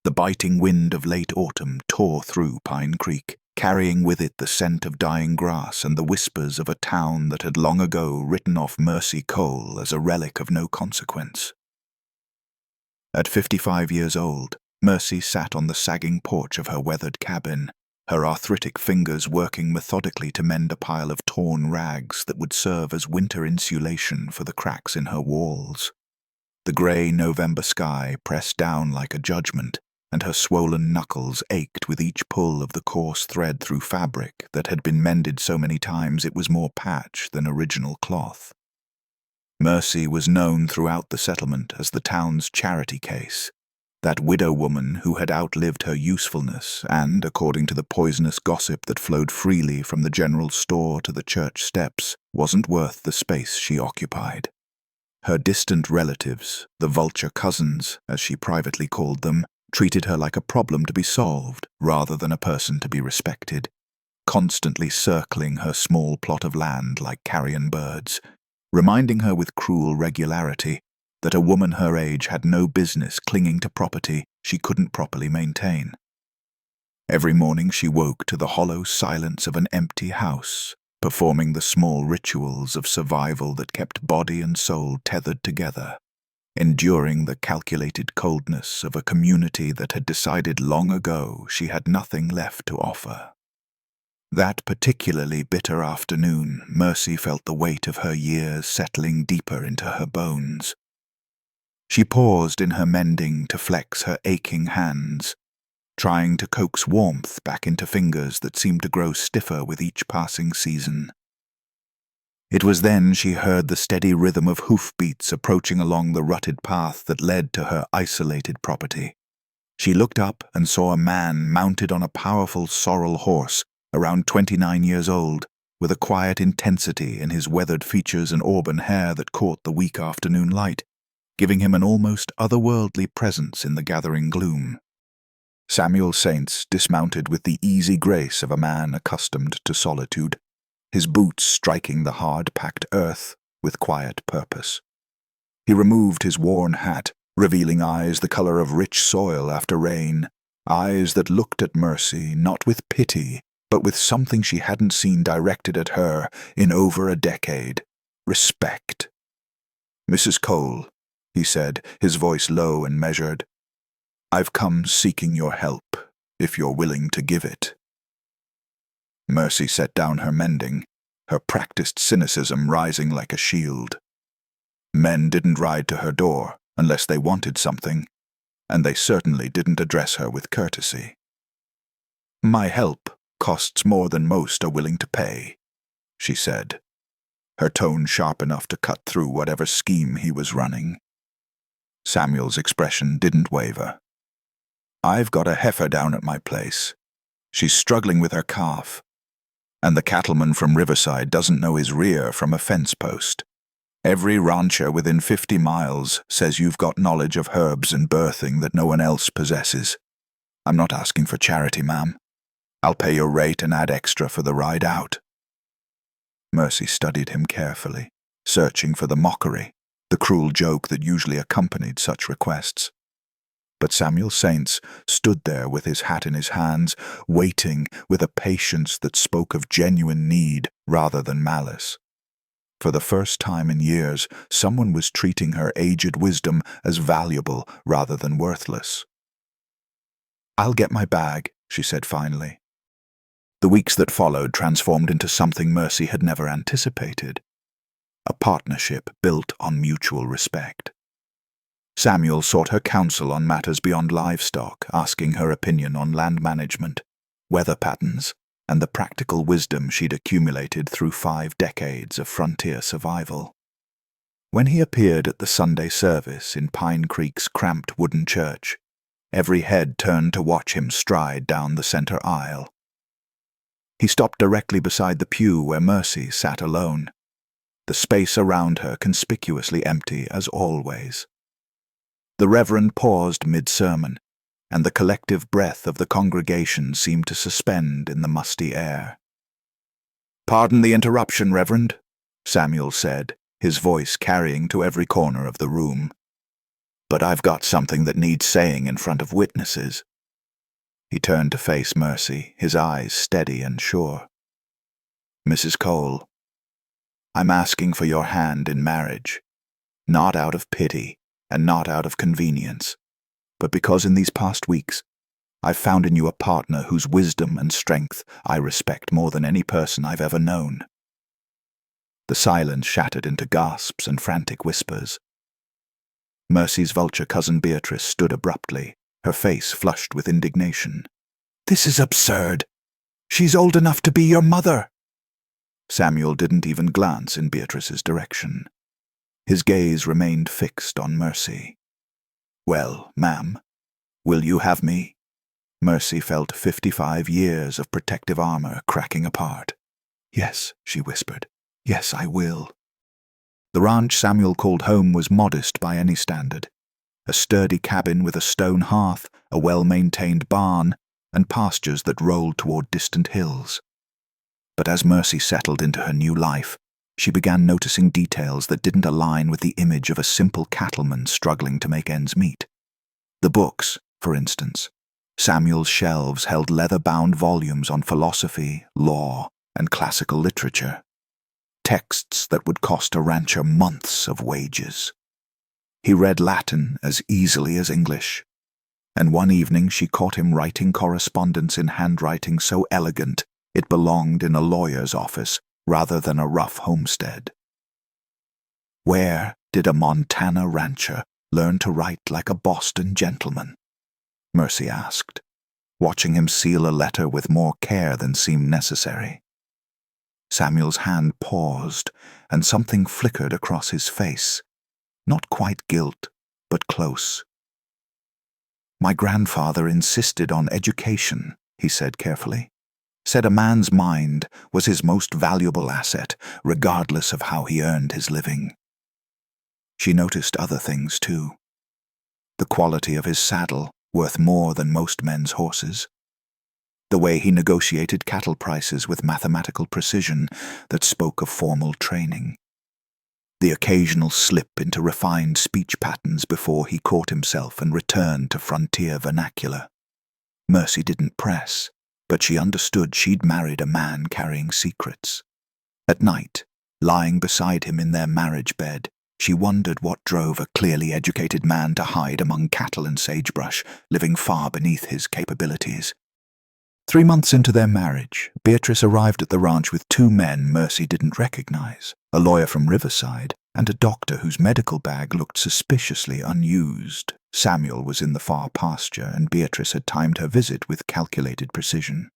The biting wind of late autumn tore through Pine Creek, carrying with it the scent of dying grass and the whispers of a town that had long ago written off Mercy Cole as a relic of no consequence. At 55 years old, Mercy sat on the sagging porch of her weathered cabin, her arthritic fingers working methodically to mend a pile of torn rags that would serve as winter insulation for the cracks in her walls. The grey November sky pressed down like a judgment, and her swollen knuckles ached with each pull of the coarse thread through fabric that had been mended so many times it was more patch than original cloth. Mercy was known throughout the settlement as the town's charity case, that widow woman who had outlived her usefulness and, according to the poisonous gossip that flowed freely from the general store to the church steps, wasn't worth the space she occupied. Her distant relatives, the vulture cousins, as she privately called them, treated her like a problem to be solved rather than a person to be respected, constantly circling her small plot of land like carrion birds, reminding her with cruel regularity that a woman her age had no business clinging to property she couldn't properly maintain. Every morning she woke to the hollow silence of an empty house, performing the small rituals of survival that kept body and soul tethered together, enduring the calculated coldness of a community that had decided long ago she had nothing left to offer. That particularly bitter afternoon, Mercy felt the weight of her years settling deeper into her bones. She paused in her mending to flex her aching hands, trying to coax warmth back into fingers that seemed to grow stiffer with each passing season. It was then she heard the steady rhythm of hoofbeats approaching along the rutted path that led to her isolated property. She looked up and saw a man mounted on a powerful sorrel horse, around 29 years old, with a quiet intensity in his weathered features and auburn hair that caught the weak afternoon light, giving him an almost otherworldly presence in the gathering gloom. Samuel Saints dismounted with the easy grace of a man accustomed to solitude, his boots striking the hard-packed earth with quiet purpose. He removed his worn hat, revealing eyes the color of rich soil after rain, eyes that looked at Mercy not with pity, but with something she hadn't seen directed at her in over a decade: respect. "Mrs. Cole," he said, his voice low and measured, "I've come seeking your help, if you're willing to give it." Mercy set down her mending, her practiced cynicism rising like a shield. Men didn't ride to her door unless they wanted something, and they certainly didn't address her with courtesy. "My help costs more than most are willing to pay," she said, her tone sharp enough to cut through whatever scheme he was running. Samuel's expression didn't waver. "I've got a heifer down at my place. She's struggling with her calf, and the cattleman from Riverside doesn't know his rear from a fence post. Every rancher within 50 miles says you've got knowledge of herbs and birthing that no one else possesses. I'm not asking for charity, ma'am. I'll pay your rate and add extra for the ride out." Mercy studied him carefully, searching for the mockery, the cruel joke that usually accompanied such requests. But Samuel Saints stood there with his hat in his hands, waiting with a patience that spoke of genuine need rather than malice. For the first time in years, someone was treating her aged wisdom as valuable rather than worthless. "I'll get my bag," she said finally. The weeks that followed transformed into something Mercy had never anticipated: a partnership built on mutual respect. Samuel sought her counsel on matters beyond livestock, asking her opinion on land management, weather patterns, and the practical wisdom she'd accumulated through 5 decades of frontier survival. When he appeared at the Sunday service in Pine Creek's cramped wooden church, every head turned to watch him stride down the center aisle. He stopped directly beside the pew where Mercy sat alone, the space around her conspicuously empty as always. The Reverend paused mid-sermon, and the collective breath of the congregation seemed to suspend in the musty air. "Pardon the interruption, Reverend," Samuel said, his voice carrying to every corner of the room. but I've got something that needs saying in front of witnesses." He turned to face Mercy, his eyes steady and sure. "Mrs. Cole, I'm asking for your hand in marriage, not out of pity and not out of convenience, but because in these past weeks I've found in you a partner whose wisdom and strength I respect more than any person I've ever known." The silence shattered into gasps and frantic whispers. Mercy's vulture cousin Beatrice stood abruptly, her face flushed with indignation. "This is absurd. She's old enough to be your mother." Samuel didn't even glance in Beatrice's direction. His gaze remained fixed on Mercy. "Well, ma'am, will you have me?" Mercy felt 55 years of protective armor cracking apart. "Yes," she whispered. "Yes, I will." The ranch Samuel called home was modest by any standard. A sturdy cabin with a stone hearth, a well-maintained barn, and pastures that rolled toward distant hills. But as Mercy settled into her new life, she began noticing details that didn't align with the image of a simple cattleman struggling to make ends meet. The books, for instance. Samuel's shelves held leather-bound volumes on philosophy, law, and classical literature. Texts that would cost a rancher months of wages. He read Latin as easily as English, and one evening she caught him writing correspondence in handwriting so elegant it belonged in a lawyer's office rather than a rough homestead. Where did a Montana rancher learn to write like a Boston gentleman? Mercy asked, watching him seal a letter with more care than seemed necessary. Samuel's hand paused, and something flickered across his face. Not quite guilt, but close. "My grandfather insisted on education," he said carefully. "Said a man's mind was his most valuable asset, regardless of how he earned his living." She noticed other things, too. The quality of his saddle, worth more than most men's horses. The way he negotiated cattle prices with mathematical precision that spoke of formal training. The occasional slip into refined speech patterns before he caught himself and returned to frontier vernacular. Mercy didn't press, but she understood she'd married a man carrying secrets. At night, lying beside him in their marriage bed, she wondered what drove a clearly educated man to hide among cattle and sagebrush, living far beneath his capabilities. 3 months into their marriage, Beatrice arrived at the ranch with 2 men Mercy didn't recognize, a lawyer from Riverside and a doctor whose medical bag looked suspiciously unused. Samuel was in the far pasture, and Beatrice had timed her visit with calculated precision.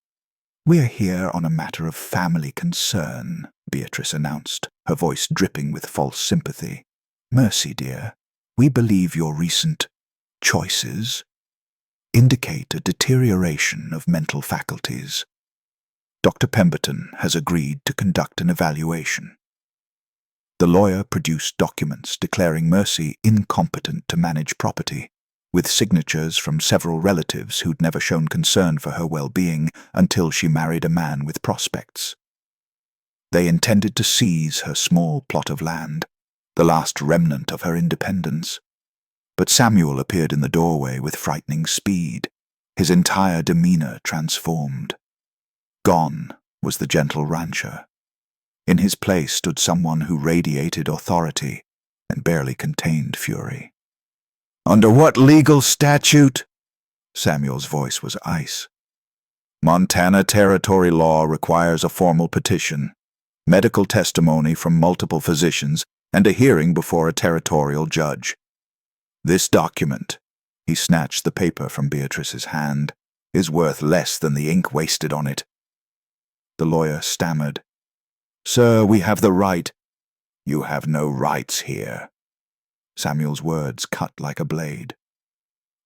"We're here on a matter of family concern," Beatrice announced, her voice dripping with false sympathy. "Mercy, dear, we believe your recent choices indicate a deterioration of mental faculties. Dr. Pemberton has agreed to conduct an evaluation." The lawyer produced documents declaring Mercy incompetent to manage property, with signatures from several relatives who'd never shown concern for her well-being until she married a man with prospects. They intended to seize her small plot of land, the last remnant of her independence. But Samuel appeared in the doorway with frightening speed, his entire demeanor transformed. Gone was the gentle rancher. In his place stood someone who radiated authority and barely contained fury. "Under what legal statute?" Samuel's voice was ice. "Montana territory law requires a formal petition, medical testimony from multiple physicians, and a hearing before a territorial judge. This document," he snatched the paper from Beatrice's hand, "is worth less than the ink wasted on it." The lawyer stammered, "Sir, we have the right." "You have no rights here." Samuel's words cut like a blade.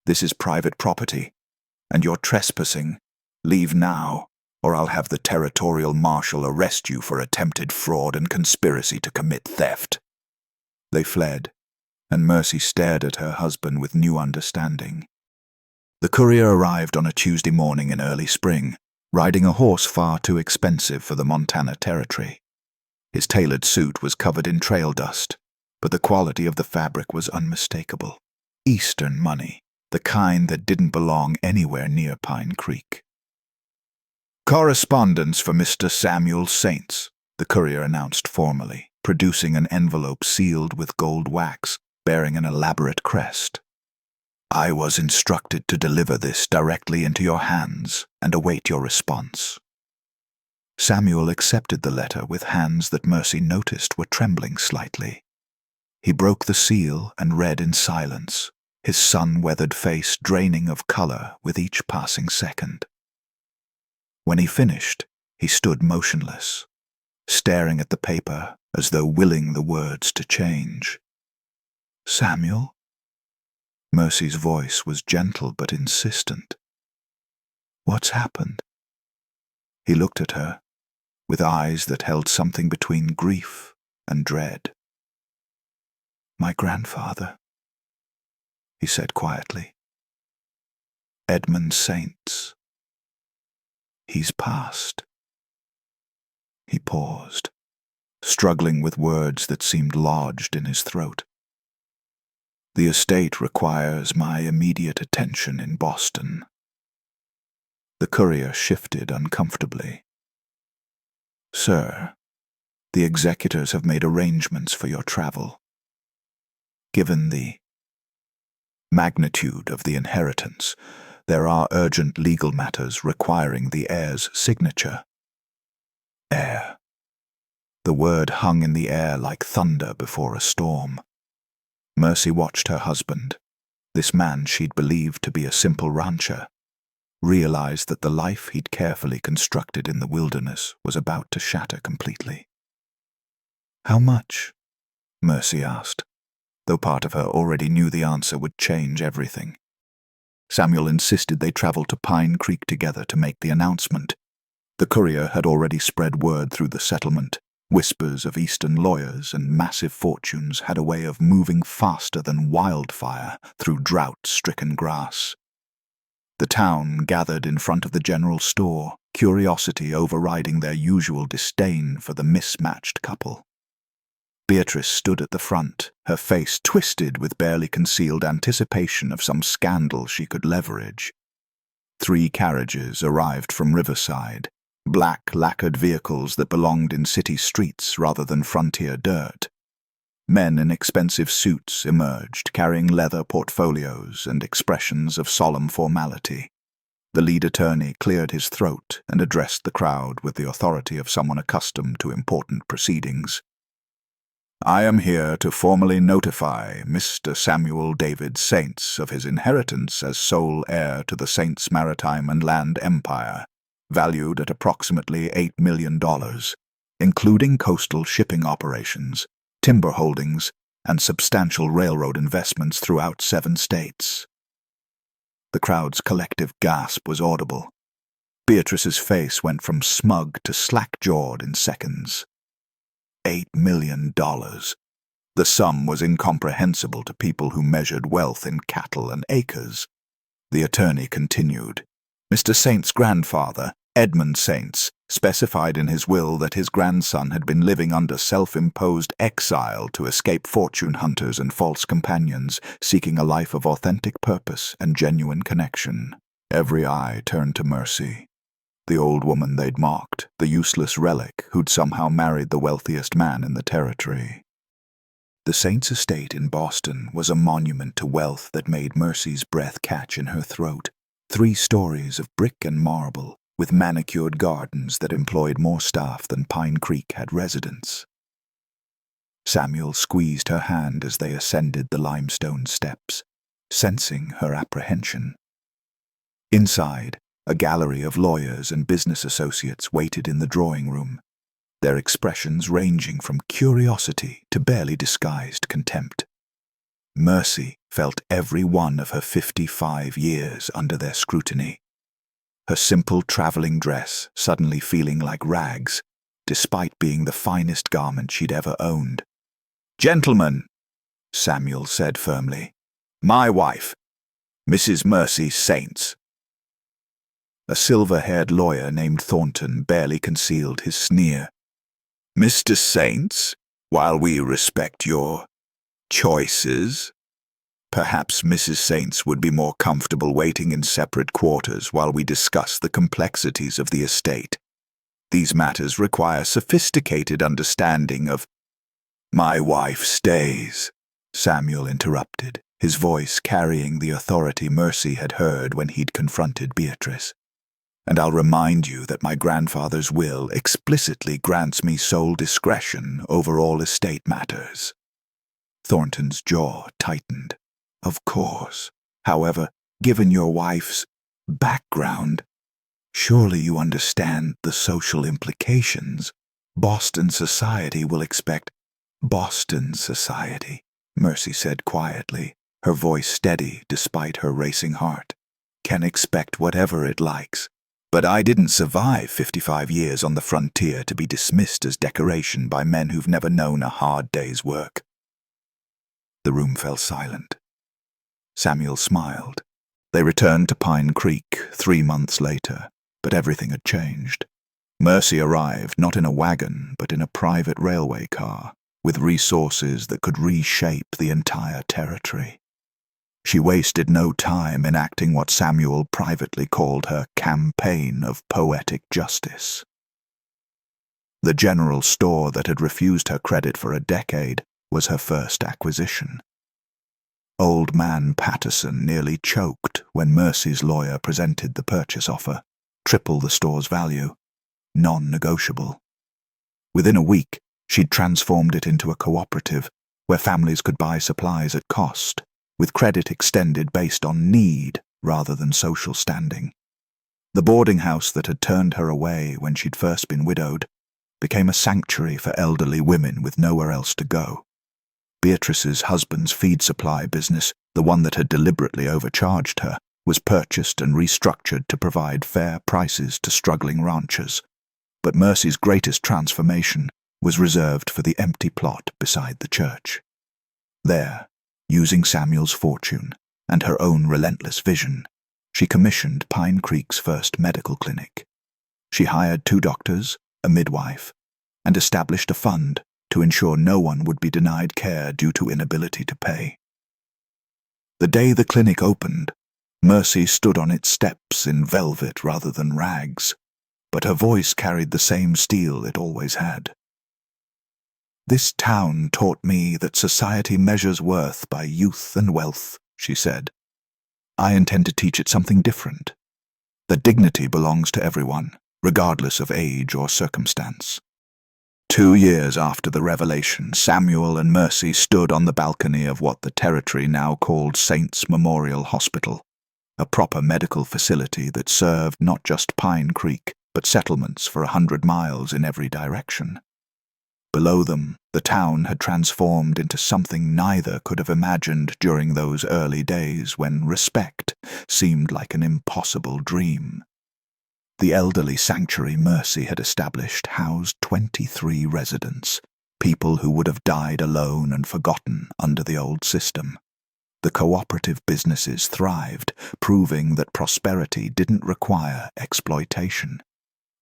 "This is private property, and you're trespassing. Leave now, or I'll have the territorial marshal arrest you for attempted fraud and conspiracy to commit theft." They fled, and Mercy stared at her husband with new understanding. The courier arrived on a Tuesday morning in early spring, riding a horse far too expensive for the Montana territory. His tailored suit was covered in trail dust, but the quality of the fabric was unmistakable. Eastern money, the kind that didn't belong anywhere near Pine Creek. "Correspondence for Mr. Samuel Saints," the courier announced formally, producing an envelope sealed with gold wax, bearing an elaborate crest. "I was instructed to deliver this directly into your hands and await your response." Samuel accepted the letter with hands that Mercy noticed were trembling slightly. He broke the seal and read in silence, his sun-weathered face draining of color with each passing second. When he finished, he stood motionless, staring at the paper as though willing the words to change. "Samuel?" Mercy's voice was gentle but insistent. "What's happened?" He looked at her, with eyes that held something between grief and dread. "My grandfather," he said quietly. "Edmund Saints. He's passed." He paused, struggling with words that seemed lodged in his throat. "The estate requires my immediate attention in Boston." The courier shifted uncomfortably. "Sir, the executors have made arrangements for your travel. Given the magnitude of the inheritance, there are urgent legal matters requiring the heir's signature." Heir. The word hung in the air like thunder before a storm. Mercy watched her husband, this man she'd believed to be a simple rancher, realize that the life he'd carefully constructed in the wilderness was about to shatter completely. "How much?" Mercy asked, though part of her already knew the answer would change everything. Samuel insisted they travel to Pine Creek together to make the announcement. The courier had already spread word through the settlement. Whispers of Eastern lawyers and massive fortunes had a way of moving faster than wildfire through drought-stricken grass. The town gathered in front of the general store, curiosity overriding their usual disdain for the mismatched couple. Beatrice stood at the front, her face twisted with barely concealed anticipation of some scandal she could leverage. 3 carriages arrived from Riverside, black lacquered vehicles that belonged in city streets rather than frontier dirt. Men in expensive suits emerged, carrying leather portfolios and expressions of solemn formality. The lead attorney cleared his throat and addressed the crowd with the authority of someone accustomed to important proceedings. "I am here to formally notify Mr. Samuel David Saints of his inheritance as sole heir to the Saints Maritime and Land Empire, valued at approximately $8 million, including coastal shipping operations, timber holdings, and substantial railroad investments throughout 7 states. The crowd's collective gasp was audible. Beatrice's face went from smug to slack-jawed in seconds. $8 million. The sum was incomprehensible to people who measured wealth in cattle and acres. The attorney continued. Mr. Saint's grandfather, Edmund Saints, specified in his will that his grandson had been living under self-imposed exile to escape fortune hunters and false companions, seeking a life of authentic purpose and genuine connection. Every eye turned to Mercy. The old woman they'd mocked, the useless relic who'd somehow married the wealthiest man in the territory. The Saints' estate in Boston was a monument to wealth that made Mercy's breath catch in her throat. 3 stories of brick and marble, with manicured gardens that employed more staff than Pine Creek had residents. Samuel squeezed her hand as they ascended the limestone steps, sensing her apprehension. Inside, a gallery of lawyers and business associates waited in the drawing room, their expressions ranging from curiosity to barely disguised contempt. Mercy felt every one of her 55 years under their scrutiny, her simple traveling dress suddenly feeling like rags, despite being the finest garment she'd ever owned. "Gentlemen," Samuel said firmly, "my wife, Mrs. Mercy Saints." A silver-haired lawyer named Thornton barely concealed his sneer. "Mr. Saints, while we respect your choices, Perhaps Mrs. Saints would be more comfortable waiting in separate quarters while we discuss the complexities of the estate. These matters require sophisticated understanding of— "My wife stays," Samuel interrupted, his voice carrying the authority Mercy had heard when he'd confronted Beatrice. "And I'll remind you that my grandfather's will explicitly grants me sole discretion over all estate matters." Thornton's jaw tightened. "Of course. However, given your wife's background, surely you understand the social implications. Boston society will expect—" "Boston society," Mercy said quietly, her voice steady despite her racing heart, "can expect whatever it likes. But I didn't survive 55 years on the frontier to be dismissed as decoration by men who've never known a hard day's work." The room fell silent. Samuel smiled. They returned to Pine Creek 3 months later, but everything had changed. Mercy arrived not in a wagon, but in a private railway car, with resources that could reshape the entire territory. She wasted no time enacting what Samuel privately called her campaign of poetic justice. The general store that had refused her credit for a decade was her first acquisition. Old man Patterson nearly choked when Mercy's lawyer presented the purchase offer, triple the store's value, non-negotiable. Within a week, she'd transformed it into a cooperative where families could buy supplies at cost, with credit extended based on need rather than social standing. The boarding house that had turned her away when she'd first been widowed became a sanctuary for elderly women with nowhere else to go. Beatrice's husband's feed supply business, the one that had deliberately overcharged her, was purchased and restructured to provide fair prices to struggling ranchers. But Mercy's greatest transformation was reserved for the empty plot beside the church. There, using Samuel's fortune and her own relentless vision, she commissioned Pine Creek's first medical clinic. She hired 2 doctors, a midwife, and established a fund to ensure no one would be denied care due to inability to pay. The day the clinic opened, Mercy stood on its steps in velvet rather than rags, but her voice carried the same steel it always had. "This town taught me that society measures worth by youth and wealth," she said. "I intend to teach it something different, that dignity belongs to everyone, regardless of age or circumstance." 2 years after the revelation, Samuel and Mercy stood on the balcony of what the territory now called Saints Memorial Hospital, a proper medical facility that served not just Pine Creek, but settlements for 100 miles in every direction. Below them, the town had transformed into something neither could have imagined during those early days when respect seemed like an impossible dream. The elderly sanctuary Mercy had established housed 23 residents, people who would have died alone and forgotten under the old system. The cooperative businesses thrived, proving that prosperity didn't require exploitation.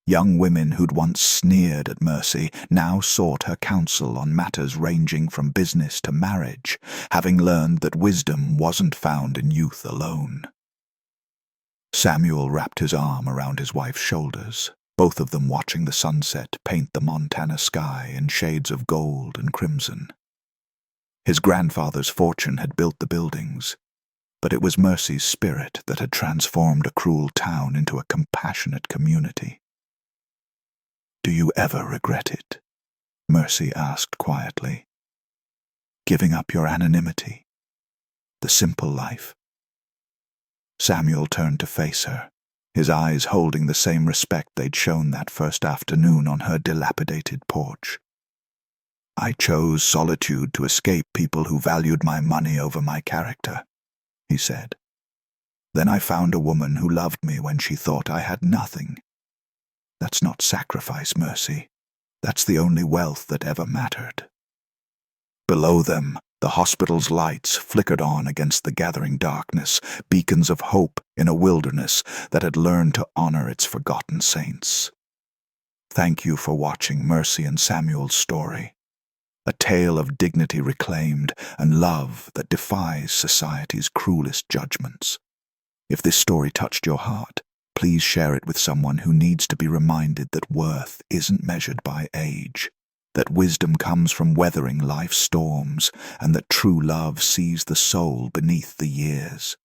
Young women who'd once sneered at Mercy now sought her counsel on matters ranging from business to marriage, having learned that wisdom wasn't found in youth alone. Samuel wrapped his arm around his wife's shoulders, both of them watching the sunset paint the Montana sky in shades of gold and crimson. His grandfather's fortune had built the buildings, but it was Mercy's spirit that had transformed a cruel town into a compassionate community. "Do you ever regret it?" Mercy asked quietly. "Giving up your anonymity? The simple life?" Samuel turned to face her, his eyes holding the same respect they'd shown that first afternoon on her dilapidated porch. "I chose solitude to escape people who valued my money over my character," he said. "Then I found a woman who loved me when she thought I had nothing. That's not sacrifice, Mercy. That's the only wealth that ever mattered." Below them, the hospital's lights flickered on against the gathering darkness, beacons of hope in a wilderness that had learned to honor its forgotten saints. Thank you for watching Mercy and Samuel's story. A tale of dignity reclaimed and love that defies society's cruelest judgments. If this story touched your heart, please share it with someone who needs to be reminded that worth isn't measured by age, that wisdom comes from weathering life's storms, and that true love sees the soul beneath the years.